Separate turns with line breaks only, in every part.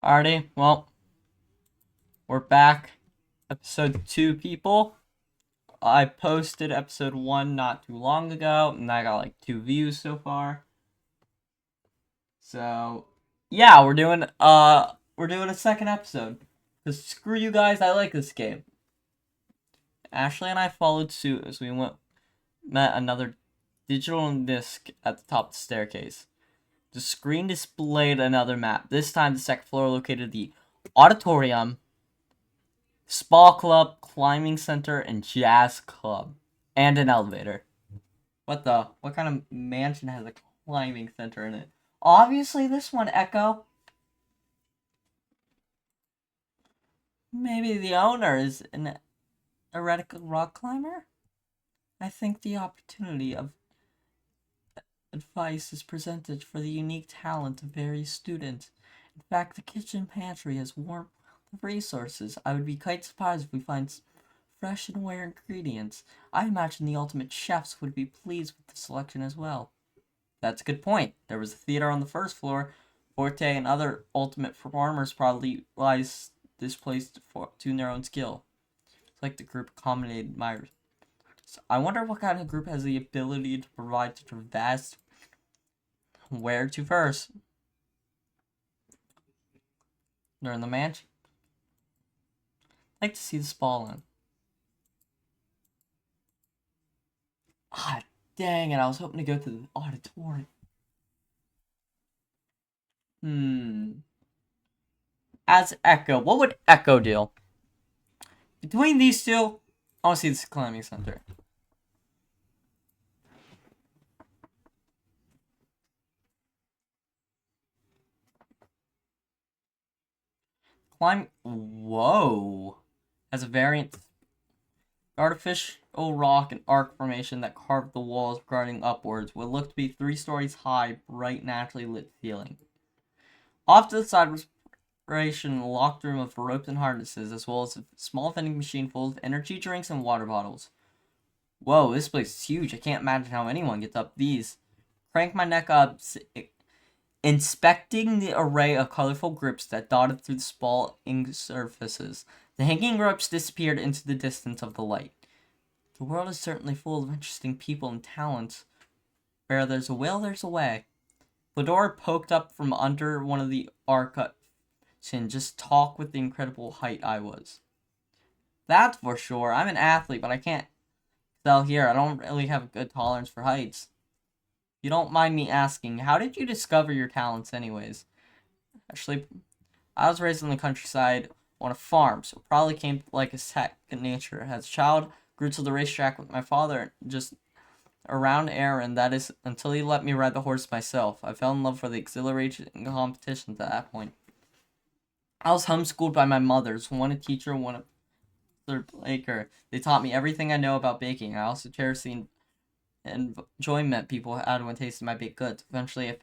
Alrighty, well, we're back. Episode 2, people. I posted episode 1 not too long ago, and I got like 2 views so far. So, yeah, we're doing a second episode. Cause screw you guys, I like this game. Ashley and I followed suit as we met another digital disc at the top of the staircase. The screen displayed another map. This time, the second floor located the auditorium, spa club, climbing center, and jazz club. And an elevator. What kind of mansion has a climbing center in it? Obviously this one, Echo. Maybe the owner is an heretical rock climber? I think the opportunity of advice is presented for the unique talent of various students. In fact, the kitchen pantry has warm resources. I would be quite surprised if we find fresh and rare ingredients. I imagine the ultimate chefs would be pleased with the selection as well. That's a good point. There was a theater on the first floor. Forte and other ultimate performers probably realized this place to tune their own skill. It's like the group accommodated my. I wonder what kind of group has the ability to provide such a vast. Where to first? They're in the mansion. I'd like to see the spa line. Ah, dang it! I was hoping to go to the auditorium. As Echo, what would Echo do? Between these two, I want to see this climbing center. Whoa. Has a variant artificial rock and arc formation that carved the walls regarding upwards. What looked to be 3 stories high, bright, naturally lit ceiling. Off to the side was preparation a locked room of ropes and harnesses, as well as a small vending machine full of energy drinks and water bottles. Whoa, this place is huge. I can't imagine how anyone gets up these. Crank my neck up, inspecting the array of colorful grips that dotted through the spalling surfaces. The hanging ropes disappeared into the distance of the light. The world is certainly full of interesting people and talents. Where there's a will, there's a way. The door poked up from under one of the arcuts and just talk with the incredible height I was. That's for sure. I'm an athlete, but I can't excel here. I don't really have a good tolerance for heights. You don't mind me asking, how did you discover your talents anyways? Actually, I was raised in the countryside on a farm, so it probably came like a second nature. As a child, grew to the racetrack with my father, just around air, and that is until he let me ride the horse myself. I fell in love for the exhilaration and competitions at that point. I was homeschooled by my mothers, one a teacher, one a third baker. They taught me everything I know about baking. I also cherished the enjoyment people had when tasting my baked goods. Eventually,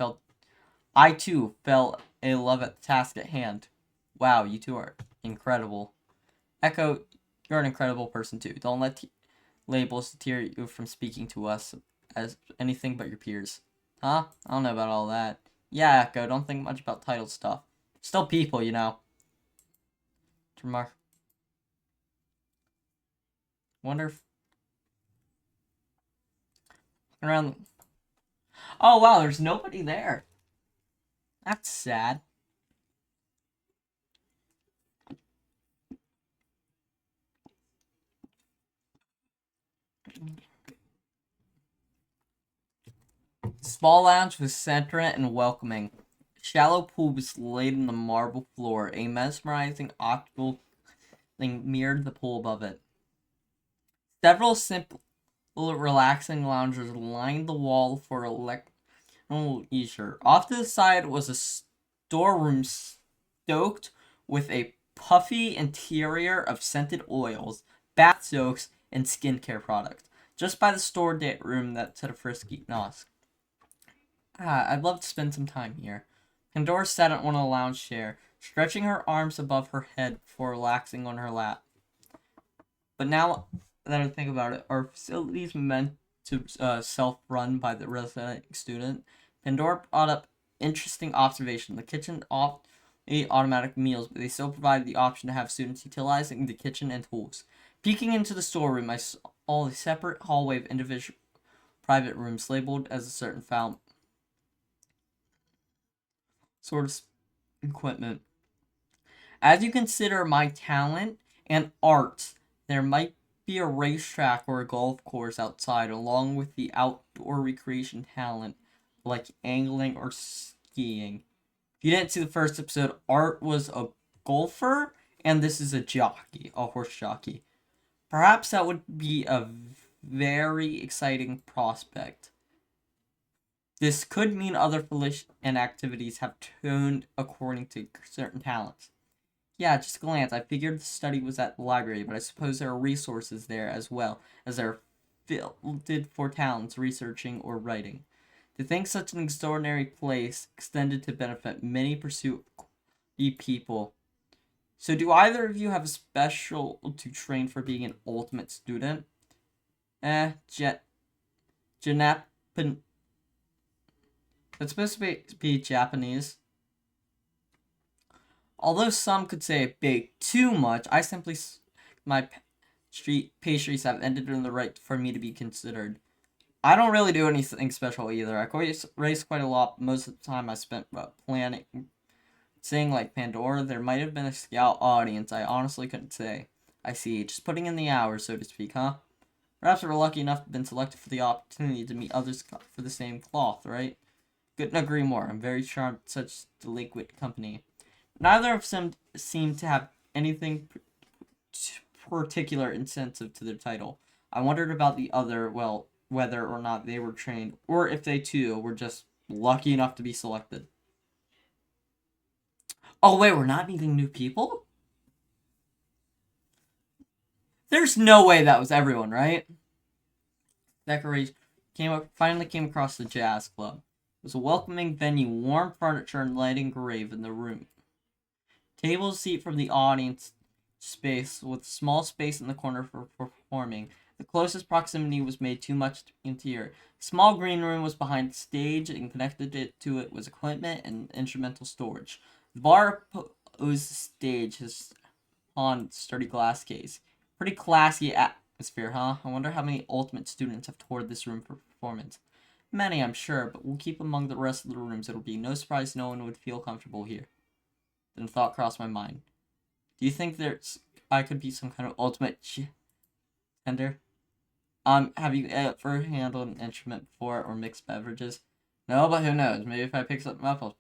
I too fell in love at the task at hand. Wow, you two are incredible. Echo, you're an incredible person too. Don't let labels deter you from speaking to us as anything but your peers. Huh? I don't know about all that. Yeah, Echo, don't think much about title stuff. Still people, you know. Remark. Wonder if around. Oh wow, there's nobody there. That's sad. Small lounge was centrant and welcoming. Shallow pool was laid in the marble floor. A mesmerizing octagonal thing mirrored the pool above it. Several simple, relaxing loungers lined the wall for leisure. Off to the side was a storeroom stoked with a puffy interior of scented oils, bath soaks, and skincare products. Just by the storeroom that said a frisky nos. I'd love to spend some time here. Pandora sat on a lounge chair, stretching her arms above her head before relaxing on her lap. But now that I think about it, are facilities meant to self-run by the resident student? Pandora brought up interesting observation. The kitchen automatic meals, but they still provide the option to have students utilizing the kitchen and tools. Peeking into the storeroom, I saw a separate hallway of individual private rooms labeled as a certain found sort of equipment. As you consider my talent and art, there might be a racetrack or a golf course outside, along with the outdoor recreation talent like angling or skiing. If you didn't see the first episode, Art was a golfer, and this is a jockey, a horse jockey. Perhaps that would be a very exciting prospect. This could mean other volition and activities have tuned according to certain talents. Yeah, just a glance. I figured the study was at the library, but I suppose there are resources there as well as there are fielded for talents researching or writing. To think such an extraordinary place extended to benefit many pursuit people. So, do either of you have a special to train for being an ultimate student? Janapan. It's supposed to be Japanese. Although some could say it big too much, I simply my street pastries have ended in the right for me to be considered. I don't really do anything special either. I race quite a lot. Most of the time I spent planning, saying like Pandora. There might have been a scout audience. I honestly couldn't say. I see. Just putting in the hours, so to speak, huh? Perhaps we're lucky enough to have been selected for the opportunity to meet others for the same cloth, right? Couldn't agree more. I'm very charmed with such delinquent company. Neither of them seem to have anything particular incentive to their title. I wondered about the other, well, whether or not they were trained, or if they too were just lucky enough to be selected. Oh wait, we're not meeting new people? There's no way that was everyone, right? Decoration finally came across the jazz club. It was a welcoming venue, warm furniture and light engraved in the room. Tables seat from the audience space with small space in the corner for performing. The closest proximity was made too much interior. A small green room was behind the stage and connected to it was equipment and instrumental storage. The bar opposed the stage has on sturdy glass case. Pretty classy atmosphere, huh? I wonder how many ultimate students have toured this room for performance. Many, I'm sure, but we'll keep among the rest of the rooms. It'll be no surprise no one would feel comfortable here. Then a thought crossed my mind. Do you think I could be some kind of ultimate tender? Have you ever handled an instrument before or mixed beverages? No, but who knows? Maybe if I pick something up, I'll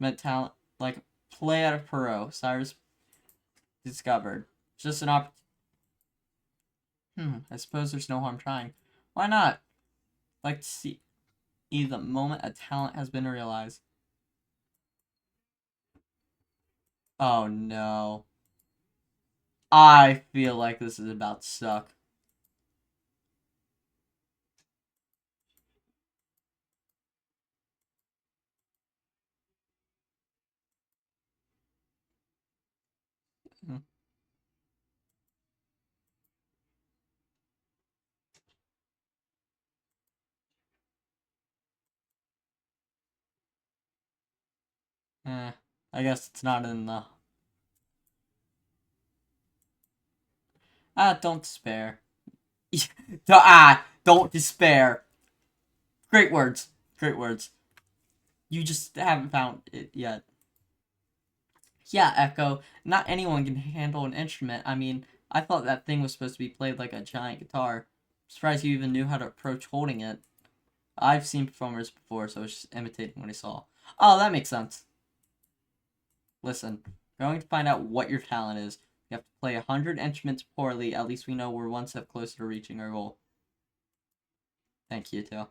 meant talent like play at a pro. Cyrus discovered. Just an opportunity. I suppose there's no harm trying. Why not? Like to see the moment a talent has been realized. Oh no. I feel like this is about to suck. Eh, I guess it's not in the... don't despair. Don't despair. Great words. Great words. You just haven't found it yet. Yeah, Echo. Not anyone can handle an instrument. I mean, I thought that thing was supposed to be played like a giant guitar. I'm surprised you even knew how to approach holding it. I've seen performers before, so I was just imitating what I saw. Oh, that makes sense. Listen, we're going to find out what your talent is. You have to play 100 instruments poorly. At least we know we're one step closer to reaching our goal. Thank you, too.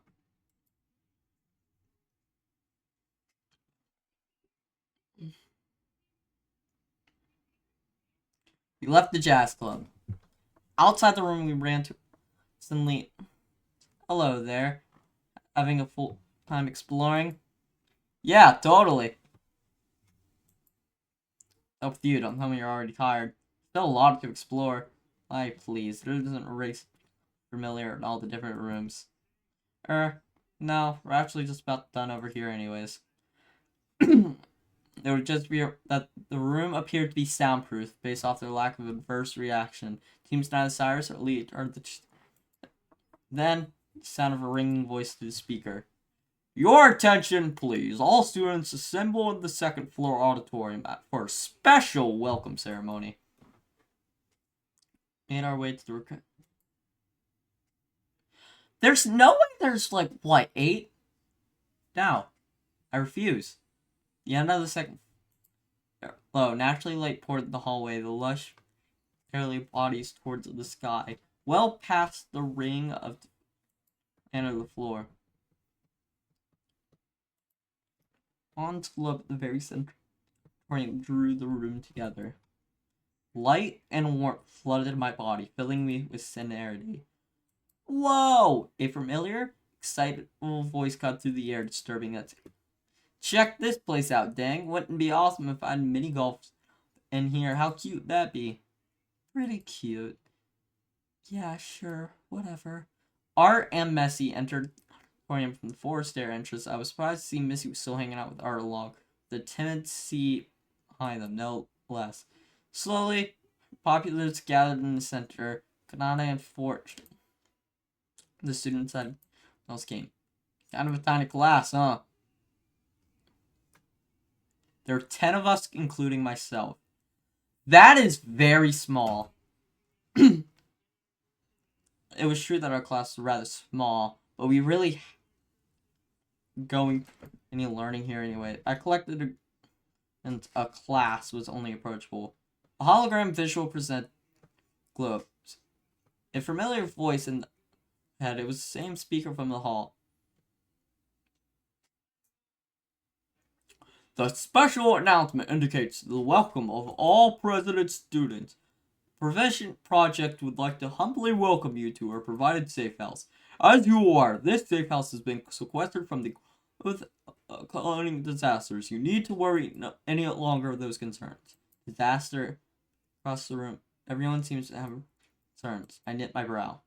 We left the jazz club. Outside the room, we ran to suddenly. Hello there. Having a full time exploring? Yeah, totally. Up with you. Don't tell me you're already tired. Still a lot to explore. Aye, please. There doesn't erase familiar in all the different rooms. No, we're actually just about done over here anyways. It would just be that the room appeared to be soundproof based off their lack of adverse reaction. Teams neither Cyrus or Lee are then the sound of a ringing voice through the speaker. Your attention, please. All students assemble in the second floor auditorium for a special welcome ceremony. Made our way to the There's no way there's like, what, 8? No. I refuse. The end of the second floor, naturally light poured the hallway, the lush, fairly bodies towards the sky, well past the ring of the end of the floor. Hans glow at the very center drew the room together. Light and warmth flooded my body, filling me with serenity. Whoa! A familiar, excitable voice cut through the air, disturbing us. Check this place out, dang. Wouldn't it be awesome if I had mini golf in here? How cute would that be? Pretty cute. Yeah, sure. Whatever. Art and Messi entered the auditorium from the forest air entrance. I was surprised to see Missy was still hanging out with Art along the timid seat behind them, no less. Slowly, populace gathered in the center. Kanata and Fort, the students had else came. Kind of a tiny class, huh? There were 10 of us, including myself. That is very small. It was true that our class was rather small, but we really going any learning here anyway. I collected and a class was only approachable. A hologram visual present globes. A familiar voice in the head. It was the same speaker from the hall. The special announcement indicates the welcome of all present students. Provision Project would like to humbly welcome you to our provided safe house. As you are aware, this safe house has been sequestered from the cloning disasters. You need to worry any longer of those concerns. Disaster across the room. Everyone seems to have concerns. I knit my brow.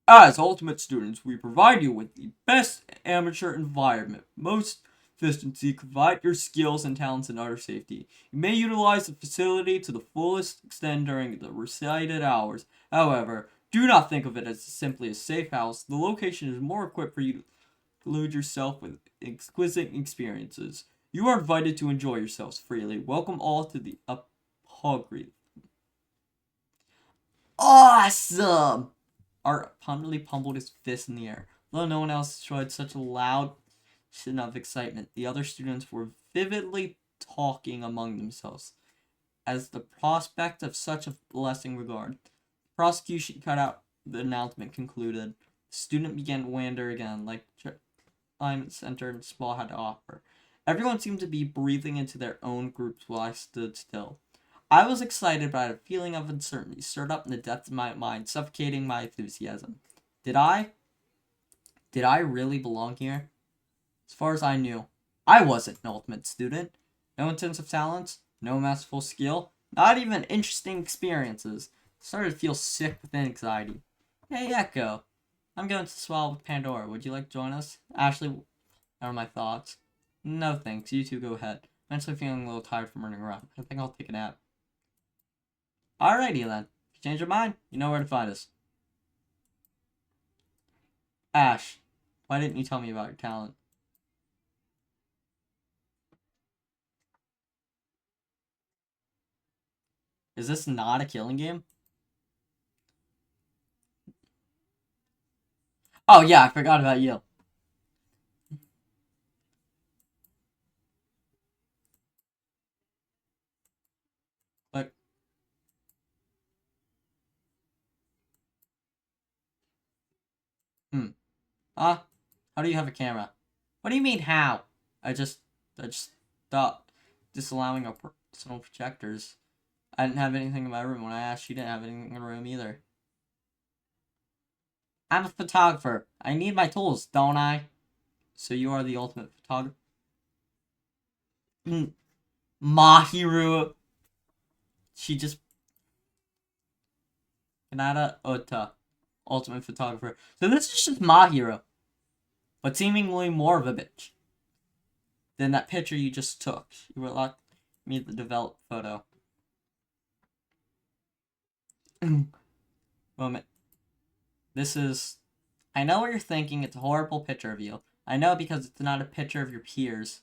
As ultimate students, we provide you with the best amateur environment, most efficiency, provide your skills and talents in utter safety. You may utilize the facility to the fullest extent during the recited hours. However, do not think of it as simply a safe house. The location is more equipped for you to load yourself with exquisite experiences. You are invited to enjoy yourselves freely. Welcome all to the Upgrade. Awesome! Art pummelly pummeled his fist in the air. Though no one else showed such a loud of excitement, the other students were vividly talking among themselves as the prospect of such a blessing regard. The prosecution cut out the announcement concluded. The student began to wander again, like climate center and spa had to offer. Everyone seemed to be breathing into their own groups while I stood still. I was excited, but I had a feeling of uncertainty stirred up in the depths of my mind, suffocating my enthusiasm. Did I really belong here? As far as I knew, I wasn't an ultimate student. No intensive talents, no masterful skill, not even interesting experiences. I started to feel sick with anxiety. Hey, Echo. I'm going to swallow with Pandora. Would you like to join us? Ashley, what are my thoughts? No thanks, you two go ahead. I'm actually feeling a little tired from running around. I think I'll take a nap. Alrighty then. If you change your mind, you know where to find us. Ash, why didn't you tell me about your talent? Is this not a killing game? Oh yeah, I forgot about you. But how do you have a camera? What do you mean how? I just stopped disallowing our personal projectors. I didn't have anything in my room. When I asked, you didn't have anything in the room either. I'm a photographer. I need my tools, don't I? So you are the ultimate photographer? Mahiru. She just... Kanata Ota. Ultimate photographer. So this is just Mahiro. But seemingly more of a bitch. than that picture you just took. You were allowed me to develop photo. Moment. This is... I know what you're thinking. It's a horrible picture of you. I know because it's not a picture of your peers.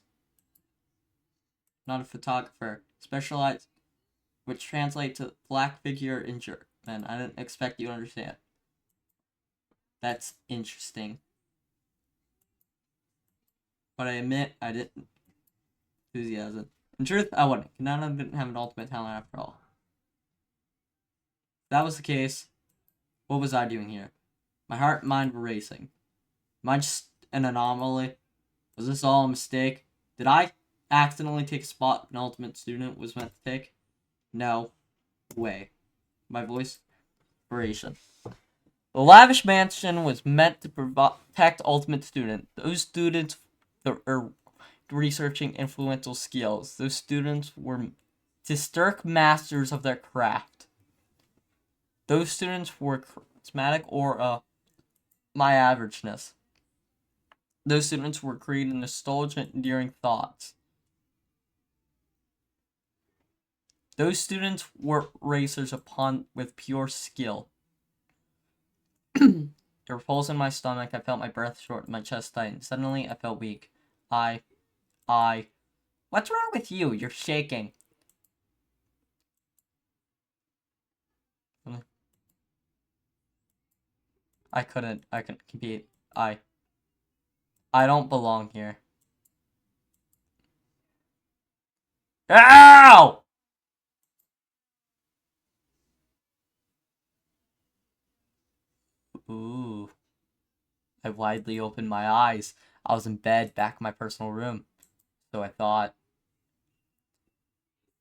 Not a photographer. Specialized... Which translates to black figure in German. I didn't expect you to understand. That's interesting. But I admit I didn't enthusiasm. In truth, I wouldn't. Nana didn't have an ultimate talent after all. If that was the case, what was I doing here? My heart and mind were racing. Am I just an anomaly? Was this all a mistake? Did I accidentally take a spot an ultimate student was meant to take? No way. My voice? Inspiration. The lavish mansion was meant to protect ultimate student. Those students that are researching influential skills. Those students were historic masters of their craft. Those students were charismatic or my averageness. Those students were creating nostalgic, endearing thoughts. Those students were racers upon with pure skill. There were pulls in my stomach. I felt my breath short and my chest tighten. Suddenly, I felt weak. What's wrong with you? You're shaking. I couldn't compete. I don't belong here. Ow! Ooh. I widely opened my eyes. I was in bed back in my personal room. So I thought.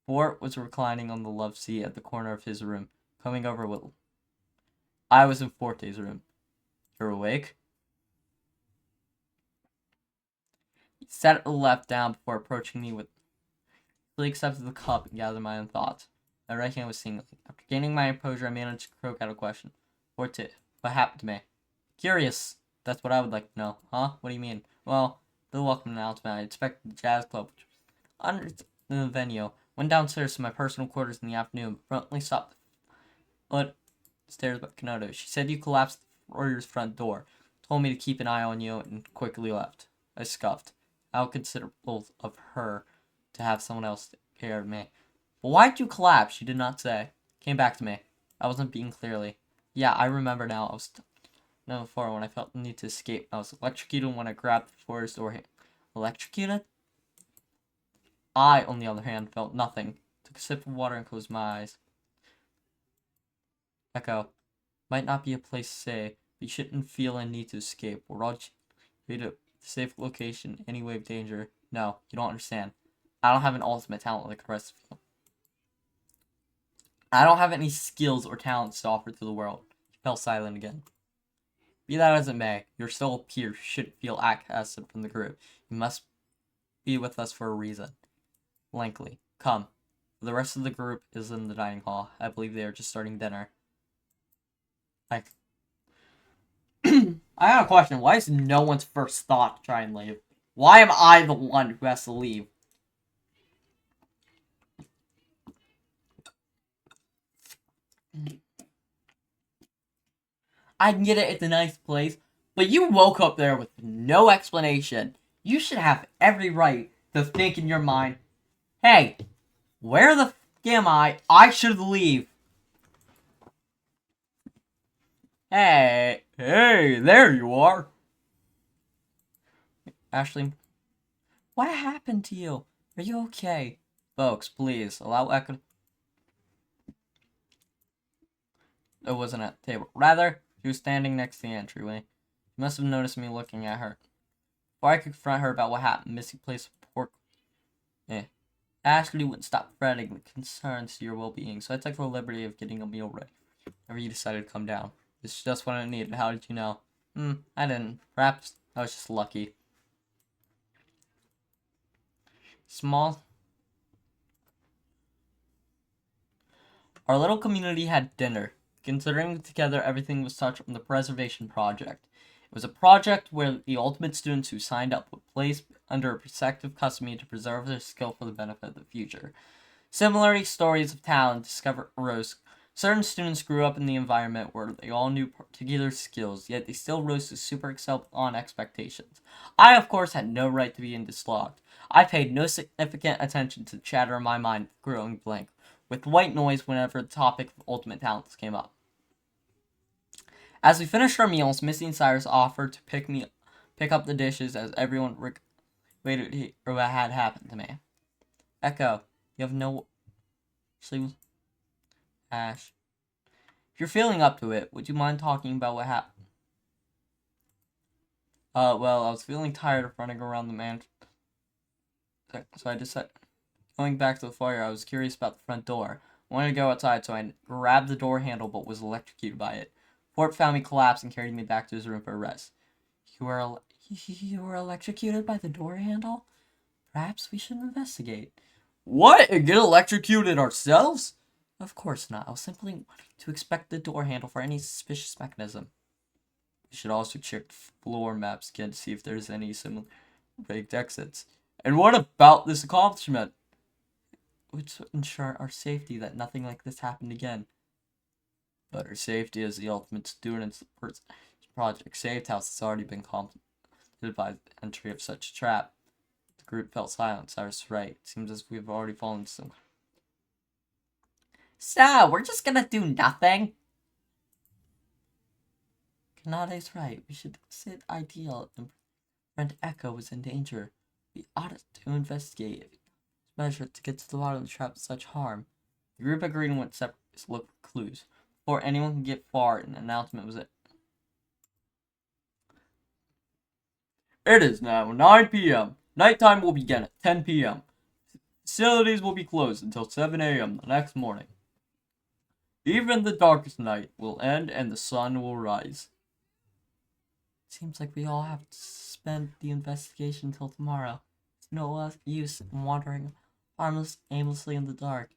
Fort was reclining on the love seat at the corner of his room, coming over with. I was in Forte's room. You're awake? He set the left down before approaching me with. He accepted the cup and gathered my own thoughts. My right hand was tingling. After gaining my composure, I managed to croak out a question. Forte, what happened to me? Curious. That's what I would like to know. Huh? What do you mean? Well, the welcome announcement. I expected the jazz club, which was under the venue. Went downstairs to my personal quarters in the afternoon, but promptly stopped the stairs by Kanoto. She said you collapsed the Warrior's front door, told me to keep an eye on you, and quickly left. I scuffed. How considerable of her to have someone else take care of me. But why'd you collapse? She did not say. Came back to me. I wasn't being clearly. Yeah, I remember now. I was no before when I felt the need to escape. I was electrocuted when I grabbed the forest door. Electrocuted? I, on the other hand, felt nothing. Took a sip of water and closed my eyes. Echo. Might not be a place to say, but you shouldn't feel a need to escape. We're all ready to safe location, any way of danger. No, you don't understand. I don't have an ultimate talent like the rest of you. I don't have any skills or talents to offer to the world. He fell silent again. Be that as it may, you're still a peer who shouldn't feel outcasted from the group. You must be with us for a reason. Blankly. Come. The rest of the group is in the dining hall. I believe they are just starting dinner. I got a question. Why is no one's first thought to try and leave? Why am I the one who has to leave? I can get it, it's a nice place, but you woke up there with no explanation. You should have every right to think in your mind, hey, where the f am I? I should leave. Hey, there you are. Ashley, what happened to you? Are you okay? Folks, please, allow Echo. It wasn't at the table. Rather, she was standing next to the entryway. She must have noticed me looking at her. Before I could confront her about what happened, Missy placed a pork. Ashley wouldn't stop fretting the concerns to your well-being, so I took the liberty of getting a meal ready. Whenever you decided to come down. This is just what I needed. How did you know? I didn't. Perhaps I was just lucky. Small. Our little community had dinner. Considering together everything was touched from the preservation project. It was a project where the ultimate students who signed up were placed under a protective custody to preserve their skill for the benefit of the future. Similarly, stories of talent discovered arose. Certain students grew up in the environment where they all knew particular skills, yet they still rose to super excel on expectations. I, of course, had no right to be dislodged. I paid no significant attention to the chatter in my mind, growing blank, with white noise whenever the topic of ultimate talents came up. As we finished our meals, Missy and Cyrus offered to pick up the dishes as everyone waited for what had happened to me. Echo, you have no sleep, Ash. If you're feeling up to it, would you mind talking about what happened? Well, I was feeling tired of running around the mansion, so I decided, going back to the fire, I was curious about the front door. I wanted to go outside, so I grabbed the door handle, but was electrocuted by it. Fort found me collapsed and carried me back to his room for a rest. You were electrocuted by the door handle? Perhaps we should investigate. What? And get electrocuted ourselves? Of course not. I was simply wanting to inspect the door handle for any suspicious mechanism. We should also check floor maps again to see if there's any similar rigged exits. And what about this accomplishment? Which would ensure our safety that nothing like this happened again. But our safety as the ultimate students, the Project Saved House has already been completed by the entry of such a trap. The group felt silent. Cyrus right. It seems as if we've already fallen some. So, we're just gonna do nothing? Kanade's right. We should sit ideal and friend Echo was in danger. We ought to investigate measure to get to the bottom of the trap with such harm. The group agreed and went separate to look for clues. Before anyone could get far, an announcement was it. It is now 9 p.m. Nighttime will begin at 10 p.m. Facilities will be closed until 7 a.m. the next morning. Even the darkest night will end and the sun will rise. Seems like we all have to suspend the investigation until tomorrow. There's no use in wandering aimlessly in the dark.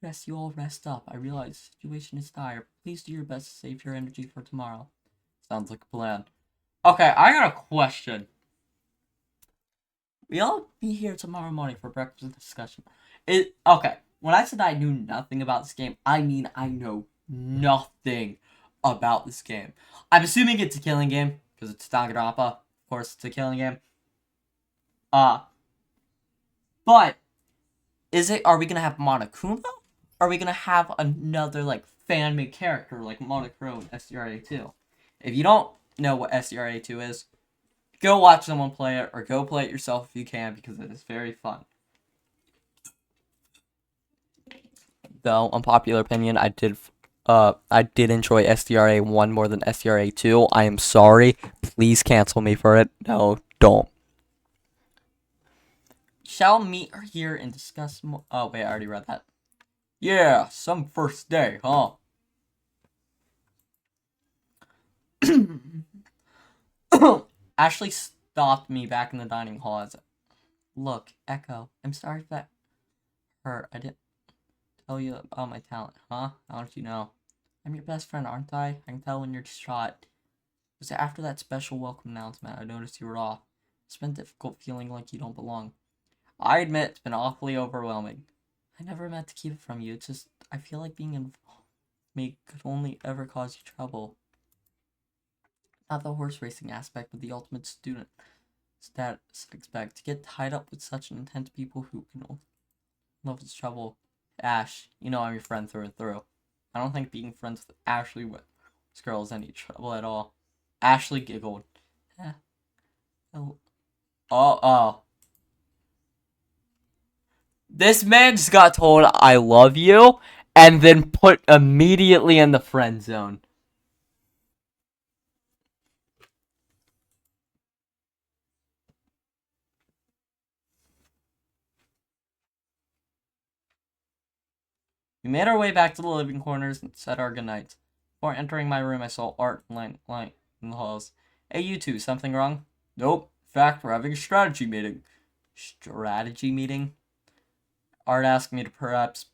Suggest you all rest up. I realize the situation is dire. Please do your best to save your energy for tomorrow. Sounds like a plan. Okay, I got a question. We all be here tomorrow morning for breakfast discussion. Okay, when I said I knew nothing about this game, I mean I know nothing about this game. I'm assuming it's a killing game, because it's Dangarompa. Of course, it's a killing game. But are we gonna have Monokuma? Or are we gonna have another, like, fan-made character, like Monokuro in SDRA2? If you don't know what SDRA2 is, go watch someone play it, or go play it yourself if you can, because it is very fun. Though, unpopular opinion, I did enjoy SDRA 1 more than SDRA 2. I am sorry. Please cancel me for it. No, don't. Shall meet here and discuss more. Oh, wait, I already read that. Yeah, some first day, huh? Ashley stopped me back in the dining hall as look, Echo, I'm sorry if that hurt. I didn't tell you about my talent, huh? How don't you know? I'm your best friend, aren't I? I can tell when you're distraught. It was after that special welcome announcement I noticed you were off. It's been difficult feeling like you don't belong. I admit it's been awfully overwhelming. I never meant to keep it from you. It's just, I feel like being involved with me could only ever cause you trouble. Not the horse racing aspect, but the ultimate student status expect. To get tied up with such intense people who can only love its trouble. Ash, you know I'm your friend through and through. I don't think being friends with Ashley with this girl is any trouble at all. Ashley giggled. Oh. This man just got told I love you and then put immediately in the friend zone. We made our way back to the living quarters and said our goodnights. Before entering my room, I saw Art lying in the halls. Hey, you two, something wrong? Nope. In fact, we're having a strategy meeting. Strategy meeting? Art asked me to perhaps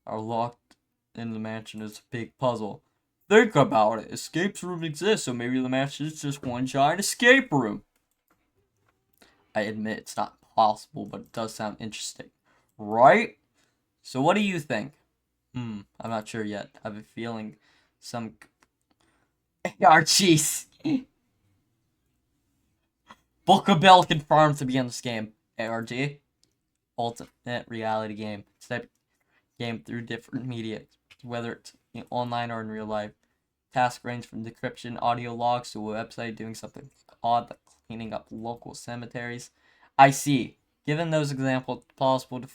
are locked in the mansion is a big puzzle. Think about it. Escape rooms exist, so maybe the match is just one giant escape room. I admit it's not possible, but it does sound interesting. Right? So what do you think? I'm not sure yet. I have a feeling some... Archies! Booker Bell confirmed to be in this game. ARG? Ultimate reality game. Step game through different media, whether it's online or in real life. Task range from decryption audio logs to a website doing something odd like cleaning up local cemeteries. I see. Given those examples, it's possible to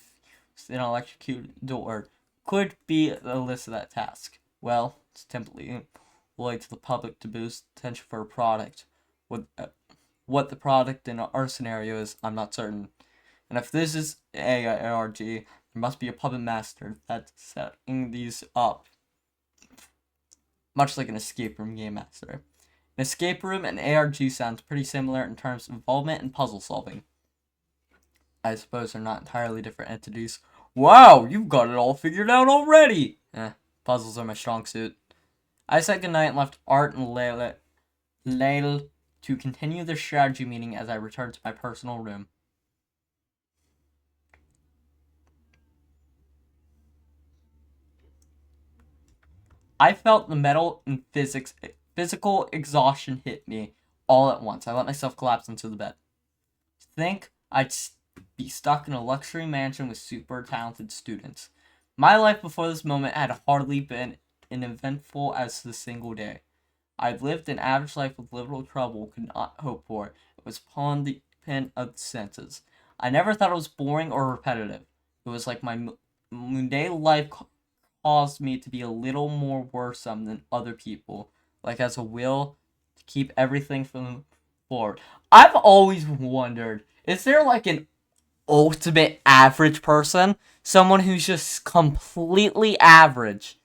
an electrocuted door could be a list of that task. Well, it's typically employed to the public to boost attention for a product. What the product in our scenario is, I'm not certain. And if this is ARG, there must be a puppet master that's setting these up. Much like an escape room game master. An escape room and ARG sounds pretty similar in terms of involvement and puzzle solving. I suppose they're not entirely different entities. Wow, you've got it all figured out already! Puzzles are my strong suit. I said goodnight and left Art and Layla to continue their strategy meeting as I returned to my personal room. I felt the mental and physical exhaustion hit me all at once. I let myself collapse into the bed. Think I'd be stuck in a luxury mansion with super talented students. My life before this moment had hardly been as eventful as the single day. I'd lived an average life with little trouble could not hope for. It was upon the pin of the senses. I never thought it was boring or repetitive. It was like my mundane life caused me to be a little more worrisome than other people, like as a will to keep everything from forward. I've always wondered, is there like an ultimate average person? Someone who's just completely average?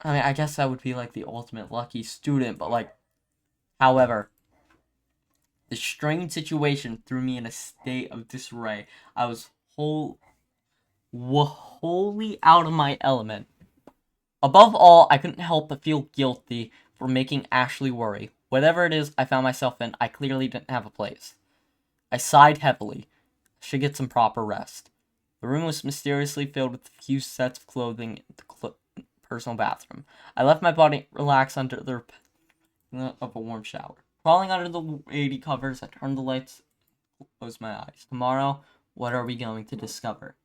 I mean, I guess that would be like the ultimate lucky student, but like, however, the strange situation threw me in a state of disarray. I was wholly out of my element. Above all, I couldn't help but feel guilty for making Ashley worry. Whatever it is I found myself in, I clearly didn't have a place. I sighed heavily. I should get some proper rest. The room was mysteriously filled with a few sets of clothing in the personal bathroom. I left my body relax under the of a warm shower. Crawling under the weighty covers, I turned the lights, closed my eyes. Tomorrow, what are we going to discover?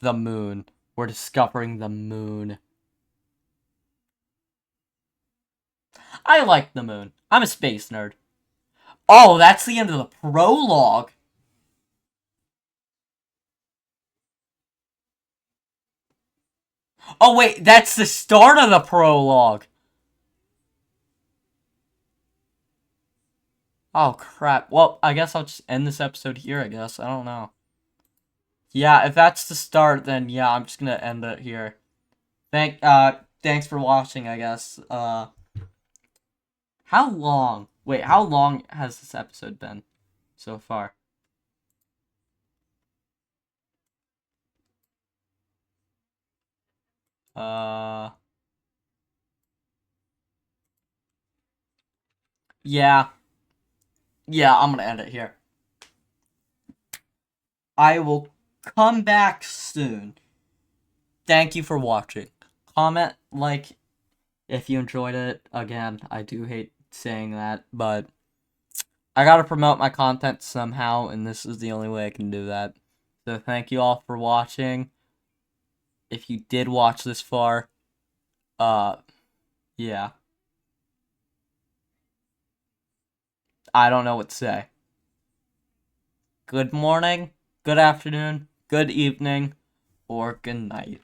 The moon. We're discovering the moon. I like the moon. I'm a space nerd. Oh, that's the end of the prologue. Oh, wait, that's the start of the prologue. Oh, crap. Well, I guess I'll just end this episode here, I guess. I don't know. Yeah, if that's the start, then yeah, I'm just gonna end it here. Thanks for watching, I guess. How long? Wait, how long has this episode been so far? Uh, yeah. Yeah, I'm gonna end it here. I will come back soon. Thank you for watching. Comment, like, if you enjoyed it. Again, I do hate saying that, but I gotta promote my content somehow, and this is the only way I can do that. So thank you all for watching. If you did watch this far, yeah. I don't know what to say. Good morning, good afternoon, good evening, or good night.